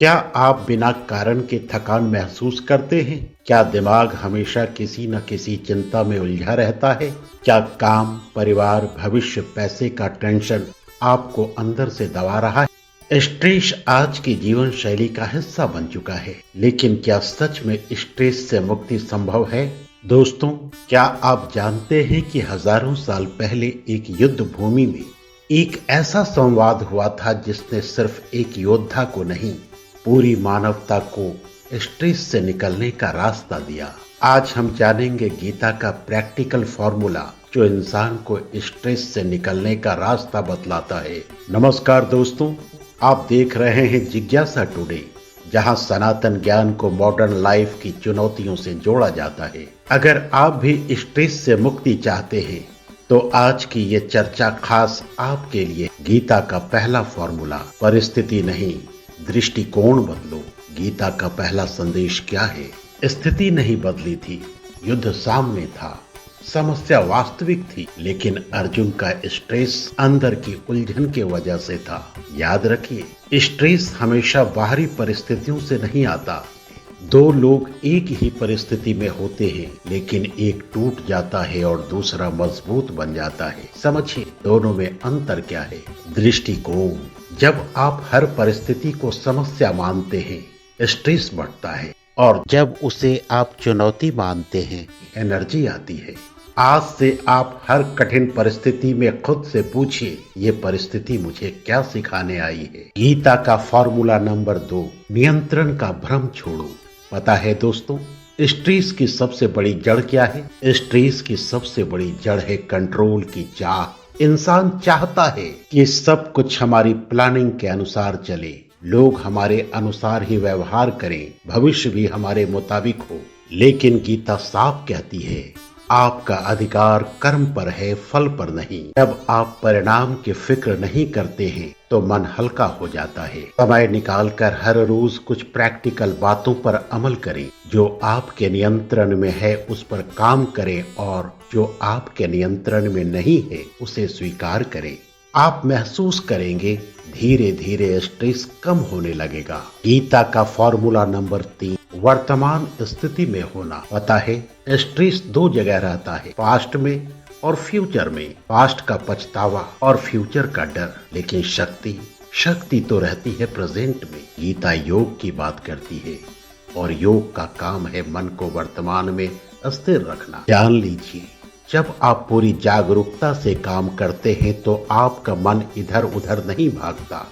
क्या आप बिना कारण के थकान महसूस करते हैं? क्या दिमाग हमेशा किसी न किसी चिंता में उलझा रहता है? क्या काम, परिवार, भविष्य, पैसे का टेंशन आपको अंदर से दबा रहा है? स्ट्रेस आज की जीवन शैली का हिस्सा बन चुका है, लेकिन क्या सच में स्ट्रेस से मुक्ति संभव है? दोस्तों, क्या आप जानते हैं कि हजारों साल पहले एक युद्ध भूमि में एक ऐसा संवाद हुआ था जिसने सिर्फ एक योद्धा को नहीं, पूरी मानवता को स्ट्रेस से निकलने का रास्ता दिया। आज हम जानेंगे गीता का प्रैक्टिकल फॉर्मूला जो इंसान को स्ट्रेस से निकलने का रास्ता बतलाता है। नमस्कार दोस्तों, आप देख रहे हैं जिज्ञासा टुडे, जहां सनातन ज्ञान को मॉडर्न लाइफ की चुनौतियों से जोड़ा जाता है। अगर आप भी स्ट्रेस से मुक्ति चाहते हैं तो आज की ये चर्चा खास आपके लिए। गीता का पहला फॉर्मूला, परिस्थिति नहीं, दृष्टिकोण बदलो। गीता का पहला संदेश क्या है? स्थिति नहीं बदली थी, युद्ध सामने था, समस्या वास्तविक थी, लेकिन अर्जुन का स्ट्रेस अंदर की उलझन के वजह से था। याद रखिए, स्ट्रेस हमेशा बाहरी परिस्थितियों से नहीं आता। दो लोग एक ही परिस्थिति में होते हैं, लेकिन एक टूट जाता है और दूसरा मजबूत बन जाता है। समझिए, दोनों में अंतर क्या है? दृष्टिकोण। जब आप हर परिस्थिति को समस्या मानते हैं, स्ट्रेस बढ़ता है, और जब उसे आप चुनौती मानते हैं, एनर्जी आती है। आज से आप हर कठिन परिस्थिति में खुद से पूछिए, ये परिस्थिति मुझे क्या सिखाने आई है? गीता का फॉर्मूला नंबर 2, नियंत्रण का भ्रम छोड़ो। पता है दोस्तों, स्ट्रेस की सबसे बड़ी जड़ क्या है? स्ट्रेस की सबसे बड़ी जड़ है कंट्रोल की चाह। इंसान चाहता है कि सब कुछ हमारी प्लानिंग के अनुसार चले, लोग हमारे अनुसार ही व्यवहार करें, भविष्य भी हमारे मुताबिक हो। लेकिन गीता साफ कहती है, आपका अधिकार कर्म पर है, फल पर नहीं। जब आप परिणाम की फिक्र नहीं करते हैं तो मन हल्का हो जाता है। समय निकालकर हर रोज कुछ प्रैक्टिकल बातों पर अमल करें। जो आपके नियंत्रण में है उस पर काम करें, और जो आपके नियंत्रण में नहीं है उसे स्वीकार करें। आप महसूस करेंगे धीरे धीरे स्ट्रेस कम होने लगेगा। गीता का फॉर्मूला नंबर 3, वर्तमान स्थिति में होना। पता है, स्ट्रेस दो जगह रहता है, पास्ट में और फ्यूचर में। पास्ट का पछतावा और फ्यूचर का डर, लेकिन शक्ति तो रहती है प्रेजेंट में। गीता योग की बात करती है, और योग का काम है मन को वर्तमान में स्थिर रखना। जान लीजिए, जब आप पूरी जागरूकता से काम करते हैं तो आपका मन इधर उधर नहीं भागता,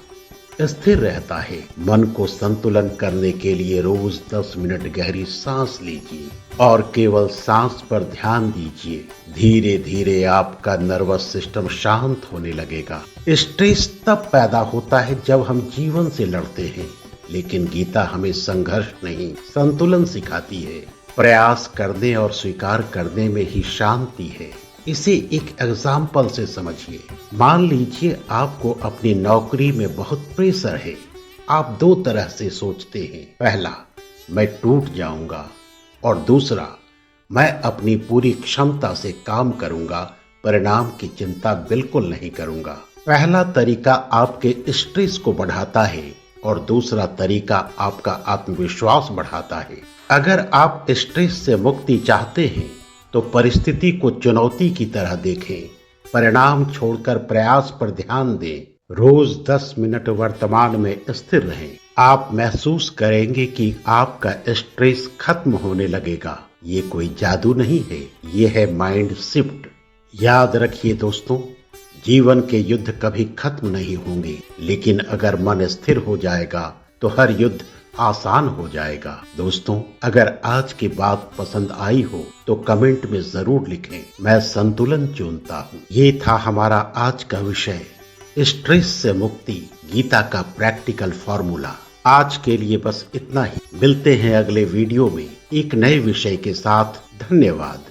स्थिर रहता है। मन को संतुलन करने के लिए रोज 10 मिनट गहरी सांस लीजिए और केवल सांस पर ध्यान दीजिए। धीरे धीरे आपका नर्वस सिस्टम शांत होने लगेगा। स्ट्रेस तब पैदा होता है जब हम जीवन से लड़ते हैं, लेकिन गीता हमें संघर्ष नहीं, संतुलन सिखाती है। प्रयास करने और स्वीकार करने में ही शांति है। इसे एक एग्जाम्पल से समझिए। मान लीजिए आपको अपनी नौकरी में बहुत प्रेशर है। आप दो तरह से सोचते हैं, पहला, मैं टूट जाऊंगा, और दूसरा, मैं अपनी पूरी क्षमता से काम करूंगा, परिणाम की चिंता बिल्कुल नहीं करूंगा। पहला तरीका आपके स्ट्रेस को बढ़ाता है और दूसरा तरीका आपका आत्मविश्वास बढ़ाता है। अगर आप स्ट्रेस से मुक्ति चाहते हैं तो परिस्थिति को चुनौती की तरह देखें, परिणाम छोड़कर प्रयास पर ध्यान दें। रोज 10 मिनट वर्तमान में स्थिर रहें। आप महसूस करेंगे कि आपका स्ट्रेस खत्म होने लगेगा। ये कोई जादू नहीं है, ये है माइंड शिफ्ट। याद रखिए दोस्तों, जीवन के युद्ध कभी खत्म नहीं होंगे, लेकिन अगर मन स्थिर हो जाएगा तो हर युद्ध आसान हो जाएगा। दोस्तों, अगर आज की बात पसंद आई हो तो कमेंट में जरूर लिखें, मैं संतुलन चुनता हूँ। ये था हमारा आज का विषय, स्ट्रेस से मुक्ति, गीता का प्रैक्टिकल फॉर्मूला। आज के लिए बस इतना ही। मिलते हैं अगले वीडियो में एक नए विषय के साथ। धन्यवाद।